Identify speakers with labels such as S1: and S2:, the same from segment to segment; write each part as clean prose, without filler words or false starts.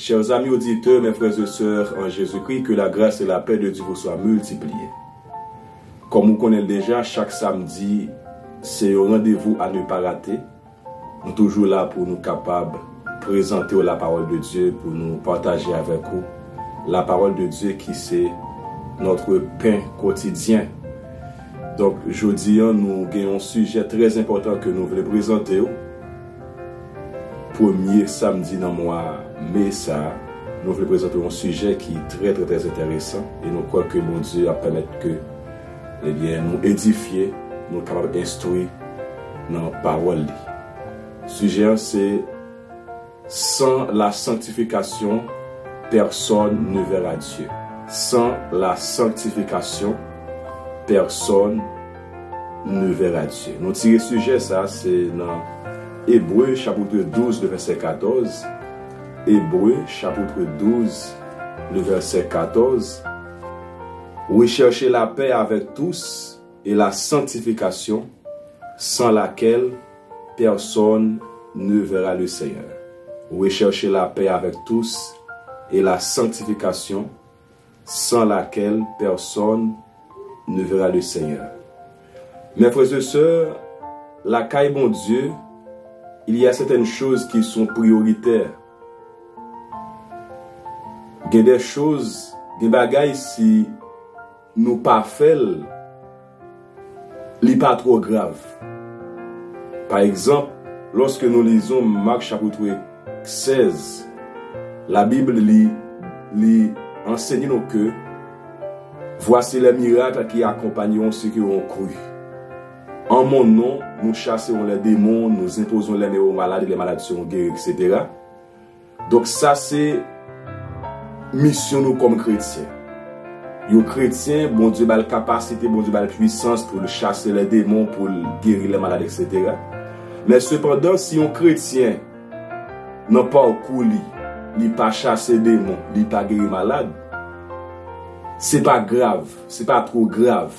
S1: Chers amis auditeurs, mes frères et sœurs en Jésus-Christ, que la grâce et la paix de Dieu vous soient multipliées. Comme vous connaissez déjà, chaque samedi, c'est un rendez-vous à ne pas rater. Nous sommes toujours là pour nous capables de présenter la parole de Dieu, pour nous partager avec vous la parole de Dieu qui c'est notre pain quotidien. Donc, aujourd'hui, nous avons un sujet très important que nous voulons présenter. Premier samedi dans le mois mai, nous voulons présenter un sujet qui est très intéressant. Et nous croyons que mon Dieu va permettre que nous édifier, nous capables d'instruire dans la parole. Le sujet, c'est sans la sanctification, personne ne verra Dieu. Sans la sanctification, personne ne verra Dieu. Nous tirons le sujet, ça, c'est dans Hébreux, chapitre 12, le verset 14. Hébreux, chapitre 12, le verset 14. Recherchez la paix avec tous et la sanctification, sans laquelle personne ne verra le Seigneur. Recherchez la paix avec tous et la sanctification, sans laquelle personne ne verra le Seigneur. Mes frères et sœurs, la caille bon Dieu, il y a certaines choses qui sont prioritaires. Il y a des choses, des bagailles, si nous pas fait, ce n'est pas trop grave. Par exemple, lorsque nous lisons Marc chapitre 16, la Bible lui enseigne nous que voici les miracles qui accompagneront ceux qui ont cru. En mon nom, nous chassons les démons, nous imposons les malades, les malades seront guéris, etc. Donc ça, c'est mission nous comme chrétiens. Les chrétiens, bon Dieu a la capacité, bon Dieu a la puissance pour chasser les démons, pour guérir les malades, etc. Mais cependant, si un chrétien n'a pas au cou, il n'a pas chassé les démons, il n'a pas guéri les malades, c'est pas grave, c'est pas trop grave.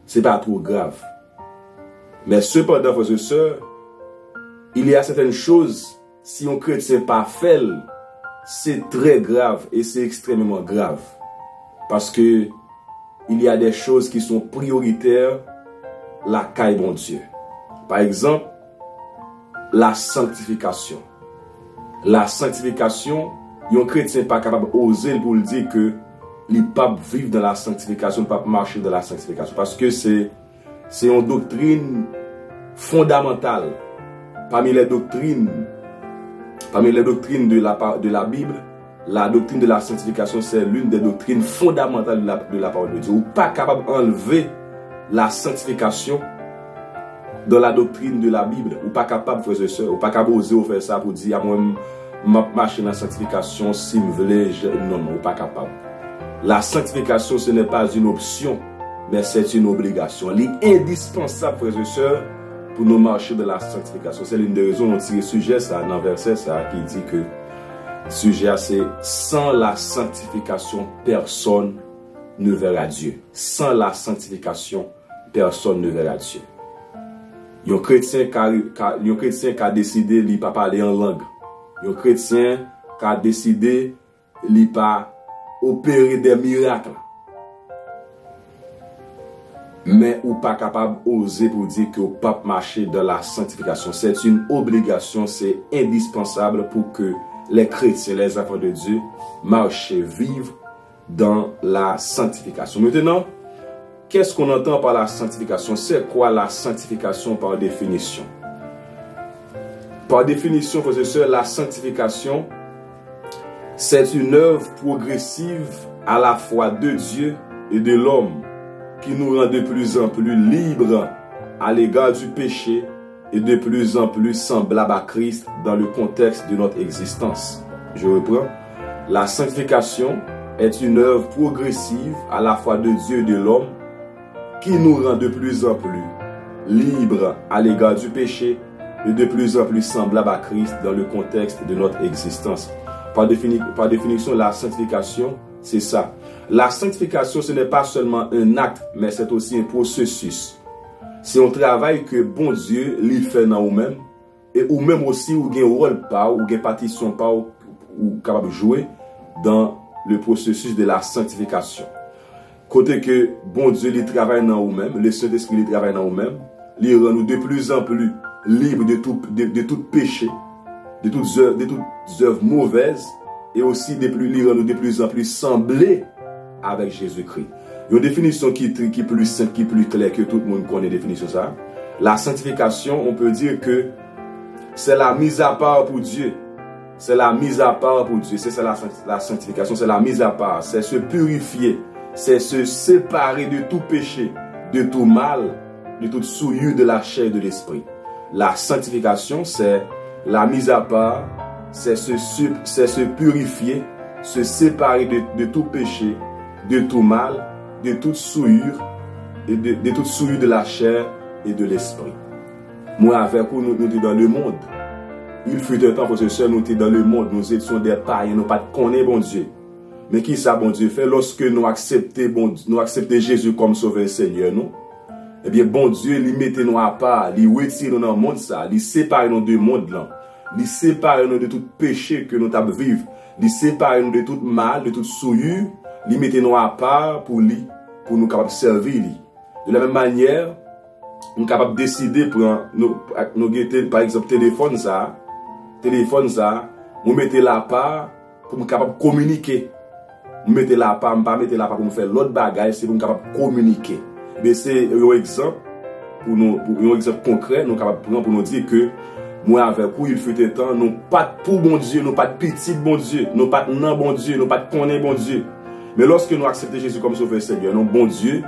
S1: C'est pas trop grave. Mais cependant, frères et sœurs, il y a certaines choses, si un chrétien pas fait, c'est très grave et c'est extrêmement grave. Parce que il y a des choses qui sont prioritaires, la caille bon Dieu. Par exemple, la sanctification. La sanctification, un chrétien n'est pas capable d'oser pour le dire que il ne peut pas vivre dans la sanctification, il ne peut pas marcher dans la sanctification. Parce que c'est une doctrine fondamentale. Parmi les doctrines de la Bible, la doctrine de la sanctification, c'est l'une des doctrines fondamentales de la parole de Dieu. Vous n'êtes pas capable d'enlever la sanctification dans la doctrine de la Bible. Vous n'êtes pas capable, frères et sœurs, vous n'êtes pas capable d'oser faire ça pour dire, moi, je vais marcher dans la sanctification, si vous voulez, non, vous n'êtes pas capable. La sanctification, ce n'est pas une option, mais c'est une obligation. Elle est indispensable, frères et sœurs, pour nous marcher de la sanctification. C'est l'une des raisons dont on tire le sujet, ça, dans le verset, ça, qui dit que le sujet, c'est sans la sanctification, personne ne verra Dieu. Sans la sanctification, personne ne verra Dieu. Il y a un chrétien qui a décidé de ne pas parler en langue. Il y a un chrétien qui a décidé de ne pas opérer des miracles. Mais ou pas capable d'oser pour dire que vous ne pouvez pas marcher dans la sanctification. C'est une obligation, c'est indispensable pour que les chrétiens, les enfants de Dieu, marchent et vivent dans la sanctification. Maintenant, qu'est-ce qu'on entend par la sanctification? C'est quoi la sanctification par définition? Par définition, frères et sœurs, la sanctification, c'est une œuvre progressive à la fois de Dieu et de l'homme qui nous rend de plus en plus libres à l'égard du péché et de plus en plus semblables à Christ dans le contexte de notre existence. Je reprends. La sanctification est une œuvre progressive à la fois de Dieu et de l'homme qui nous rend de plus en plus libres à l'égard du péché et de plus en plus semblables à Christ dans le contexte de notre existence. Par définition, la sanctification, c'est ça. La sanctification, ce n'est pas seulement un acte, mais c'est aussi un processus. C'est un travail que bon Dieu lui fait dans vous-même. Et ou même aussi, ou gain rôle pas, ou gain partition pas, ou ou capable de jouer dans le processus de la sanctification. Côté que bon Dieu il travaille dans nous-mêmes, le Saint-Esprit il travaille dans nous-mêmes, il rend nous de plus en plus libres de tout péché, de toutes œuvres mauvaises, et aussi il rend nous de plus en plus semblés avec Jésus-Christ. Il y a une définition qui est plus simple, qui est plus claire, que tout le monde connaît la définition de ça. La sanctification, on peut dire que c'est la mise à part pour Dieu. C'est la mise à part pour Dieu. C'est ça la sanctification, c'est la mise à part. C'est se purifier. C'est se séparer de tout péché, de tout mal, de toute souillure de la chair et de l'esprit. La sanctification, c'est la mise à part, c'est se purifier, se séparer de tout péché, de tout mal, de toute souillure, et de toute souillure de la chair et de l'esprit. Moi, avec vous, nous sommes dans le monde. Il fut un temps, pour ce seul, nous étions dans le monde, nous étions des païens, nous ne connaissions pas bon Dieu. Mais qui ça, bon Dieu, fait lorsque nous acceptons Jésus comme sauveur Seigneur, nous? Eh bien, bon Dieu, il mettait nous à part, il retire nous dans le monde, ça, il sépare nous de monde là. Il sépare nous de tout péché que nous avons vivre. Il sépare nous de tout mal, de toute souillure. Il mettait nous à part pour nous capables servir lui. De la même manière, nous sommes capables de décider pour nous guetter, par exemple, téléphone ça, nous mettons la part pour nous capables de communiquer. Nous mettons la part, nous ne mettons la part pour nous faire l'autre bagage, c'est pour nous capables de communiquer. Mais c'est un exemple, un exemple concret, nous sommes capables de prendre pour nous dire que moi avec vous, il fut un temps, nous pas pour bon Dieu, nous pas de petit bon Dieu, nous pas de non bon Dieu, nous pas de connaître bon Dieu. Mais lorsque nous acceptons Jésus comme sauveur Seigneur, nous bon Dieu,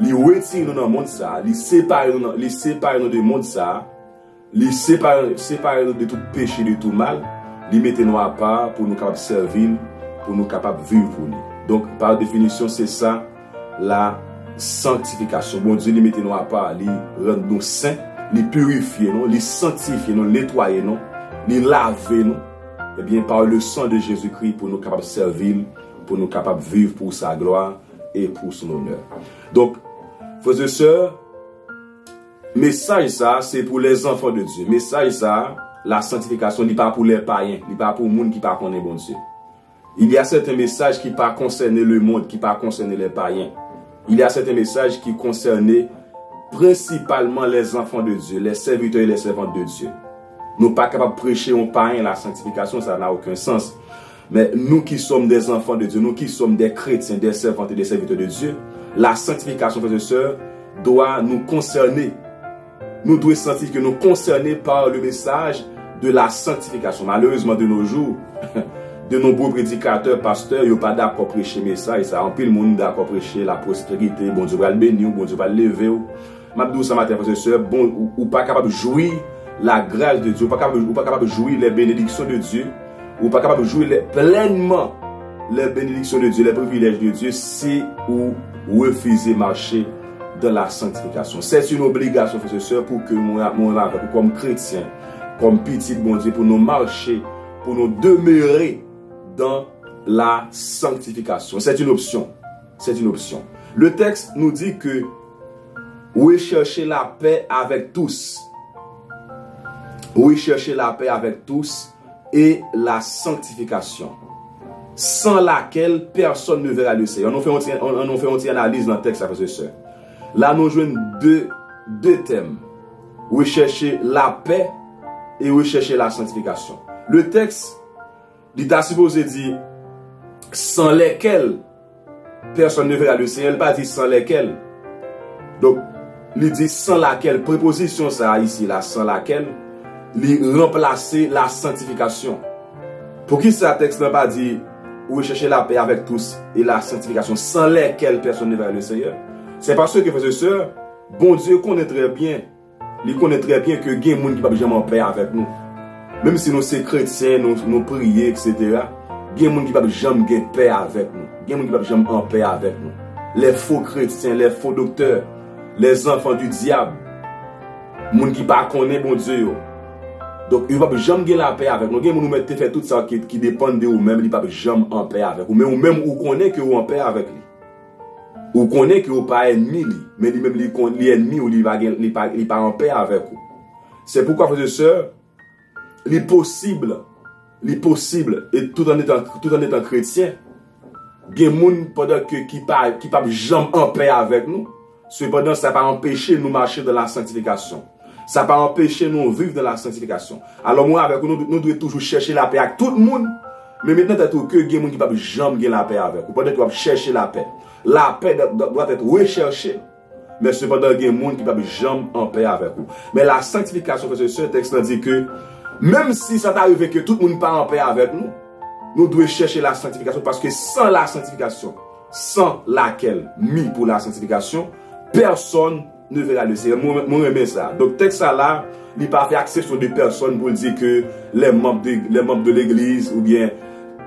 S1: il retire nous dans le monde ça, il sépare nous du monde ça, il sépare nous de tout péché, de tout mal, il met nous à part pour nous capables servir, pour nous capables vivre pour lui. Donc par définition, c'est ça la sanctification. Bon Dieu, il met nous à part, il rend nous saints, il purifie nous, il sanctifie nous, nettoie nous, il lave nous, et bien par le sang de Jésus-Christ pour nous capables servir, pour nous capables vivre pour sa gloire et pour son honneur. Donc, frères et sœurs, message ça, c'est pour les enfants de Dieu. Message ça, la sanctification, n'est pas pour les païens, n'est pas pour le monde qui ne connaît pas bon Dieu. Il y a certains messages qui ne concernent pas le monde, qui ne concernent pas les païens. Il y a certains messages qui concernent principalement les enfants de Dieu, les serviteurs et les servantes de Dieu. Nous ne sommes pas capables de prêcher aux païens la sanctification, ça n'a aucun sens. Mais nous qui sommes des enfants de Dieu, nous qui sommes des chrétiens, des servantes et des serviteurs de Dieu, la sanctification, frères et sœurs, doit nous concerner. Nous devons sentir que nous sommes concernés par le message de la sanctification. Malheureusement, de nos jours, de nombreux prédicateurs, pasteurs, ils n'ont pas d'accord prêcher le message. Ça, en pile, le monde d'accord prêcher la prospérité. Bon Dieu va le bénir, bon Dieu va le lever. Mabdou, ça matin, frères et sœurs, bon, ou pas capable de jouir la grâce de Dieu, ou pas capable de jouir les bénédictions de Dieu, ou pas capable de jouir pleinement les bénédictions de Dieu, les privilèges de Dieu, si ou refuser marcher dans la sanctification. C'est une obligation, frères et sœurs, pour que moi, comme chrétien, comme petit bon Dieu, pour nous marcher, pour nous demeurer dans la sanctification. C'est une option. C'est une option. Le texte nous dit que rechercher la paix avec tous. Rechercher la paix avec tous et la sanctification, sans laquelle personne ne verra le Seigneur. On fait une analyse dans le texte, frères et sœurs. Là, nous jouons deux thèmes. Rechercher la paix et rechercher la sanctification. Le texte, il est supposé dire sans lesquels personne ne verra le Seigneur. Il n'a pas dit sans lesquels. Donc, il dit sans laquelle, préposition ça ici, là, sans laquelle, il remplacer la sanctification. Pour qui ce texte n'a pas dit rechercher la paix avec tous et la sanctification sans lesquels personne ne verra le Seigneur? C'est parce que, frères et sœurs, bon Dieu connaît très bien, il connaît très bien que il y a des gens qui ne peuvent jamais en paix avec nous. Même si nous sommes chrétiens, nous prions, etc., il y a des gens qui ne peuvent jamais en paix avec nous. Il y a des gens qui ne peuvent jamais en paix avec nous. Les faux chrétiens, les faux docteurs, les enfants du diable, les gens qui ne connaissent pas bon Dieu. Donc, il ne va jamais gagner la paix avec nous. Il nous mettre faire tout ça qui dépend de vous-même, il ne va jamais en paix avec vous. Mais ou même vous connaissez que vous en paix avec lui. Vous connaissez que vous n'êtes pas ennemi, mais lui-même il est ennemi ou il n'est pas en paix avec vous. C'est pourquoi, frères et sœurs, il est possible li possible et tout en étant chrétien, gen moun pendant que qui pas jamais en paix avec nous. Cependant, ça pas empêcher nous marcher dans la sanctification. Ça pas empêcher nous vivre dans la sanctification. Alors moi avec nous devons toujours chercher la paix avec tout le monde. Mais maintenant t'as tout que gen moun qui pas jamais gen la paix avec. Ou peut-être doit chercher la paix. La paix doit être recherchée. Mais cependant gen moun qui pas jamais en paix avec vous. Mais la sanctification, parce que ce texte dit que même si ça t'arrive que tout le monde pas en paix avec nous, nous devons chercher la sanctification parce que sans la sanctification, sans laquelle mis pour la sanctification, personne ne verra le Seigneur. Moi, j'aime ça. Donc, texte là, il n'a pas fait exception de personne pour dire que les membres de l'église ou bien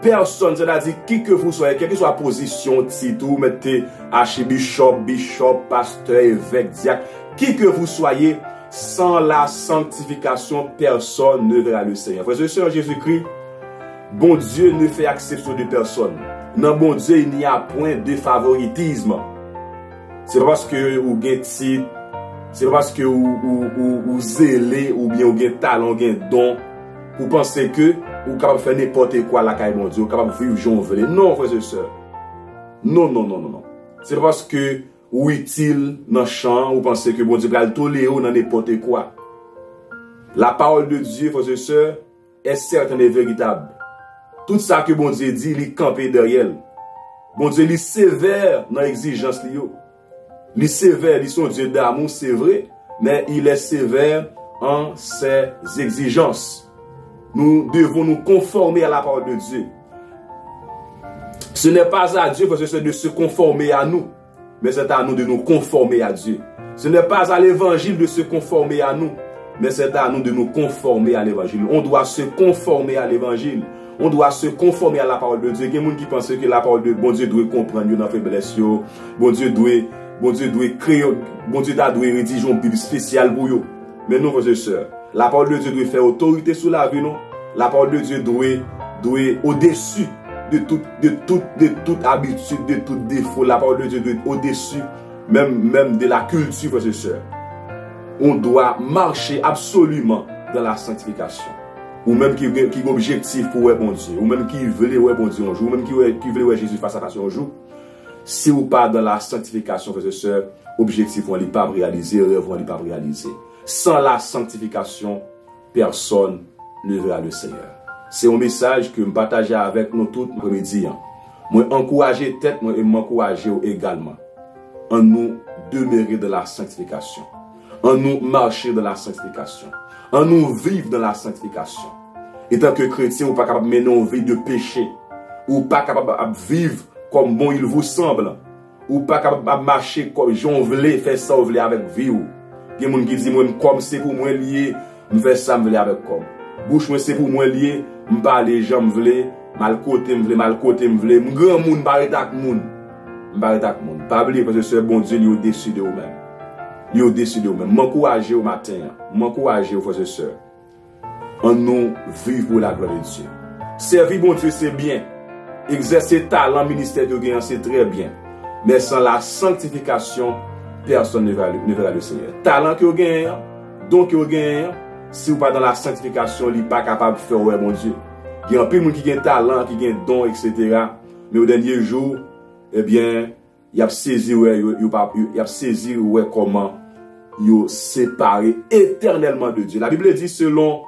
S1: personne, c'est-à-dire qui que vous soyez, quelle que soit la position, titre, mettez archibishop, bishop, pasteur, évêque, diacre, qui que vous soyez, sans la sanctification, personne ne verra le Seigneur. Frères et sœurs, Jésus-Christ, bon Dieu ne fait exception de personne. Dans bon Dieu, il n'y a point de favoritisme. C'est pas parce que vous avez titre, c'est pas parce que vous zélez ou bien vous avez talent, vous avez don, vous pensez que vous êtes capable de faire n'importe quoi la caille mon Dieu, vous êtes capable de vivre j'en veux. Non, frères et sœurs. Non. C'est pas parce que ou utile dans le champ, vous pensez que bon Dieu va le tolérer dans n'importe quoi. La parole de Dieu, frères et sœurs, est certaine et véritable. Tout ça que bon Dieu dit, il est campé derrière. Bon Dieu, il est sévère dans l'exigence. Il est sévère, il est son Dieu d'amour, c'est vrai, mais il est sévère en ses exigences. Nous devons nous conformer à la parole de Dieu. Ce n'est pas à Dieu, frères et sœurs, de se conformer à nous, mais c'est à nous de nous conformer à Dieu. Ce n'est pas à l'évangile de se conformer à nous, mais c'est à nous de nous conformer à l'évangile. On doit se conformer à l'évangile. On doit se conformer à la parole de Dieu. Il y a des gens qui pensent que la parole de bon Dieu doit comprendre dans faiblesse. Bon Dieu doit créer, bon Dieu doit rédiger une Bible spéciale pour eux. Mais non, frères et sœurs, la parole de Dieu doit faire autorité sur la vie, non? La parole de Dieu doit au-dessus de toute habitude, de tout défaut. La parole de Dieu doit être au-dessus même de la culture, frères et sœurs. On doit marcher absolument dans la sanctification. Ou même qui ont objectif pour bon Dieu, ou même qui veulent bon Dieu un jour, ou même qui veulent Jésus face à face un jour. Si vous pas dans la sanctification, frères et sœurs, objectif on ne pas réaliser, rêve on ne pas réaliser. Sans la sanctification, personne ne verra le Seigneur. C'est un message que je partage avec nous tous après-midi. Moi encourager tête, moi et m'encourager également. En nous demeurer dans la sanctification. En nous marcher dans la sanctification. En nous vivre dans la sanctification. Et tant que chrétien, ou pas capable de mener une vie de péché. Ou pas capable de vivre comme bon il vous semble. Ou pas capable de marcher comme j'en voulais, faire ça, voulais avec vie. Il y a des gens qui disent, moi, comme c'est pour moi lié, je fais ça, je voulais avec comme. Bouche, moi, c'est pour moi lié, je parle les gens, je voulais, mal côté, je voulais, mal côté, je voulais, je grand monde, je parle avec monde. Je parle avec monde. Pas oublier parce que c'est bon Dieu, il est au-dessus de vous-même. Il est au-dessus de vous-même. M'encourager au matin, m'encourager aux frères et sœurs. En nous vivre pour la gloire de Dieu. Servir bon Dieu, c'est bien. Exercer talent, ministère de gain, c'est très bien. Mais sans la sanctification, personne ne verra le Seigneur. Talent que vous gagnez, don que vous gagnez, si vous pas dans la sanctification, il n'est pas capable de faire ouais, mon Dieu. Il y a un peu de monde qui a talent, qui a don, etc. Mais au dernier jour, eh bien, il a saisi comment il séparé éternellement de Dieu. La Bible dit selon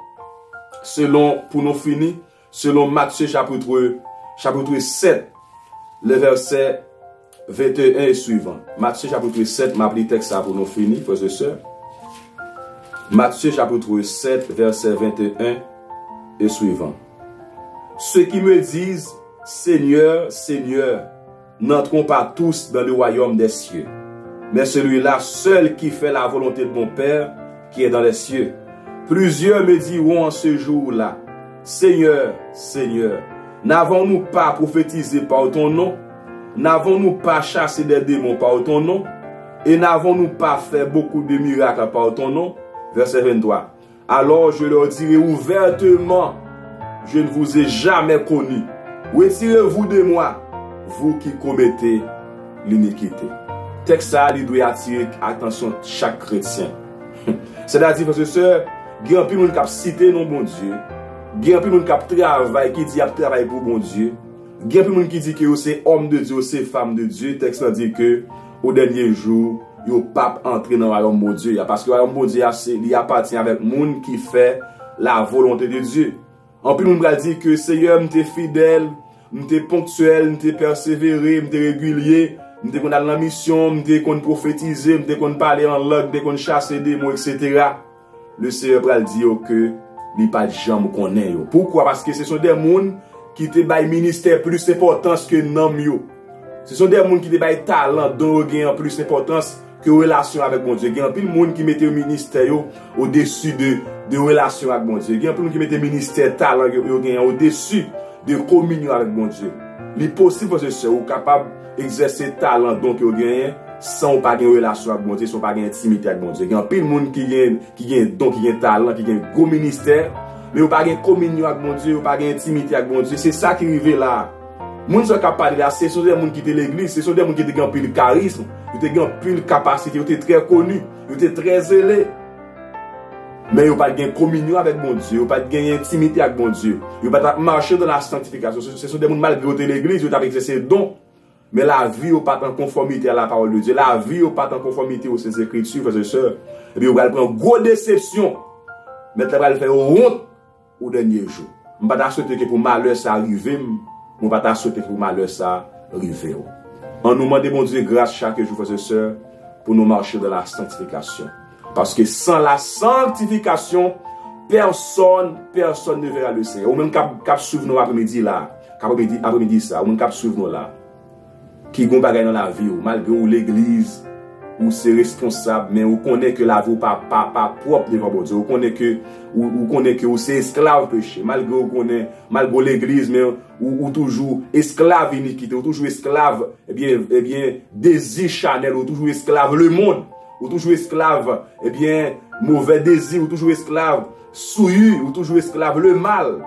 S1: pour nous finir, selon Matthieu chapitre 7, le verset 21 et suivant. Matthieu chapitre 7, m'a pris texte pour nous finir, frères et sœurs. Matthieu chapitre 7, verset 21 et suivant. Ceux qui me disent, Seigneur, Seigneur, n'entrons pas tous dans le royaume des cieux, mais celui-là seul qui fait la volonté de mon Père qui est dans les cieux. Plusieurs me diront en ce jour-là, Seigneur, Seigneur, n'avons-nous pas prophétisé par ton nom? N'avons-nous pas chassé des démons par ton nom? Et n'avons-nous pas fait beaucoup de miracles par ton nom? Verset 23. Alors je leur dirai ouvertement, je ne vous ai jamais connu. Retirez-vous de moi, vous qui commettez l'iniquité. Texte ça, il doit attirer l'attention de chaque chrétien. C'est-à-dire, frères et sœurs, il y a un peu de monde qui a cité non bon Dieu. Gen pile moun k'ap travail qui dit ap travail pour bon Dieu. Gen pile moun qui dit que c'est homme de Dieu, c'est femme de Dieu. Texte là dit que au dernier jour, yo pas entrer dans le royaume bon Dieu parce que le royaume bon Dieu il appartient avec moun qui fait la volonté de Dieu. En plus moun va dire que Seigneur m'était fidèle, m'était ponctuel, m'était persévéré, m'était régulier, m'était qu'on a la mission, m'était qu'on prophétiser, m'était qu'on parler en langue, m'était qu'on chasser des mots, etc. Le Seigneur va dire que li pas de jambe connaît yo. Pourquoi? Parce que ce sont des moun qui te bail ministère plus d'importance que nom yo. Ce sont des moun qui te bail talent dont gain plus d'importance que relation avec bon Dieu. Il y a pile monde qui mettait au ministère au-dessus de relation avec bon Dieu. Il y a pile monde qui mettait ministère talent au-dessus de communion avec bon Dieu. Il est possible que ce ou capable d'exercer talent donc vous gagnez sans pas une relation avec bon Dieu, sans pas une intimité avec bon Dieu. Il y a pile monde qui gagne donc qui gagne talent, qui gagne gros ministère, mais vous pas une communion avec bon Dieu, vous pas une intimité avec bon Dieu. C'est ça qui arrive là. Moun sont capables là, ce sont des gens qui étaient l'église, ce sont des gens qui étaient plus de charisme, qui étaient plus de capacité, qui étaient très connus, qui étaient très zélés. Mais ils n'ont pas de communion avec mon Dieu, ils n'ont pas de intimité avec mon Dieu, ils n'ont pas de marcher dans la sanctification. Ce sont des gens malgré l'église, ils ont exercé le don, mais la vie n'est pas en conformité à la parole de Dieu, la vie n'est pas en conformité aux Saintes Écritures, frères et sœurs. Et puis ils vont prendre une grosse déception, mais ils vont faire honte au dernier jour. Je ne vais pas souhaiter que pour malheur ça arrive. Je ne vais pas souhaiter pour malheur ça arrive. On nous demande, mon Dieu, grâce chaque jour, frères et sœurs, pour nous marcher dans la sanctification. Parce que sans la sanctification, personne ne verra le Seigneur. Ou même cap suivre nous après-midi là, après-midi ça, ou même cap suivre nous là, qui gon bagay dans la vie, malgré ou l'église, ou c'est responsable, mais ou connaît que la vie pas propre devant bon Dieu, ou connaît que c'est esclave péché, malgré l'église, mais ou toujours esclave iniquité, ou toujours esclave, eh bien, désir charnel, ou toujours esclave le monde, ou toujours esclave, eh bien, mauvais désir, ou toujours esclave souillure, ou toujours esclave le mal.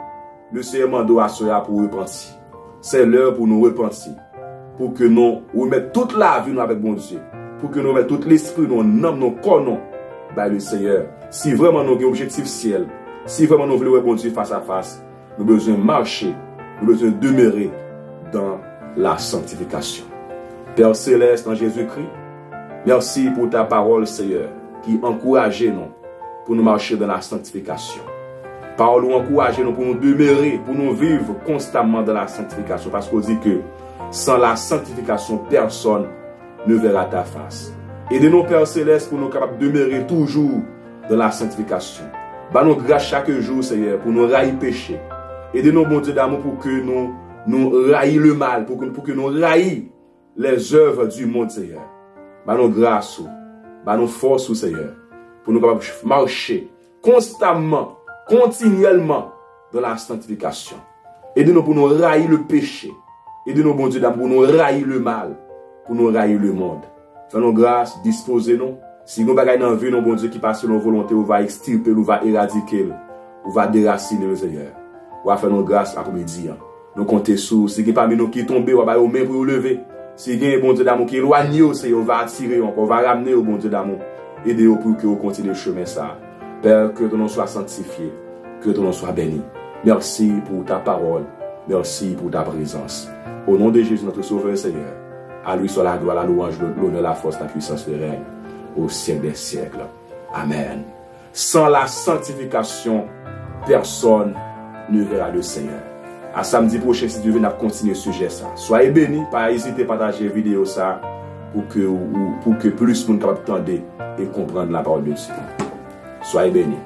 S1: Le Seigneur mando à cela pour repentir. C'est l'heure pour nous repentir, pour que nous remettions toute la vie avec bon Dieu. Pour que nous mettions tout l'esprit, nos noms, nos corps, le Seigneur. Si vraiment nous avons un objectif ciel, si vraiment nous voulons répondre face à face, nous avons besoin de marcher, nous avons besoin de demeurer dans la sanctification. Père Céleste en Jésus-Christ, merci pour ta parole, Seigneur, qui encourage nous pour nous marcher dans la sanctification. Parole nous encourage nous pour nous demeurer, pour nous vivre constamment dans la sanctification. Parce qu'on dit que sans la sanctification, personne ne verra ta face. Aidez-nous, Père Céleste, pour nous capables de demeurer toujours dans la sanctification. Bah-nous grâce chaque jour, Seigneur, pour nous railler péché. Aidez-nous, bon Dieu d'amour, pour que nous raillions le mal, pour que nous raillions les œuvres du monde, Seigneur. Bah-nous grâce, bah-nous force, Seigneur, pour nous capables de marcher constamment, continuellement dans la sanctification. Aidez-nous pour nous railler le péché. Aidez-nous, bon Dieu d'amour, pour nous railler le mal, pour nous railler le monde. Fais-nous grâce, disposez-nous. Si nous bagaille dans la vie, nous, bon Dieu, qui passe nos volontés, on va extirper, on va éradiquer, on va déraciner le Seigneur. On va faire nos grâces après-midi. Nous comptons sur, si il y a parmi nous qui tombent, on va même pour nous lever. Si il y a un bon Dieu d'amour qui est éloigné, on va attirer encore, on va ramener au bon Dieu d'amour. Aidez-nous pour que vous continuez le chemin ça. Père, que ton nom soit sanctifié, que ton nom soit béni. Merci pour ta parole. Merci pour ta présence. Au nom de Jésus, notre Sauveur Seigneur. À lui soit la gloire, la louange, l'honneur, la force, la puissance, le règne, au siècle des siècles. Amen. Sans la sanctification, personne ne verra le Seigneur. À samedi prochain, si Dieu veut, nous continuer ce sujet. Soyez bénis, pas hésiter à partager la vidéo ça pour que plus de monde capable d'entendre et comprendre la parole de Dieu. Soyez bénis.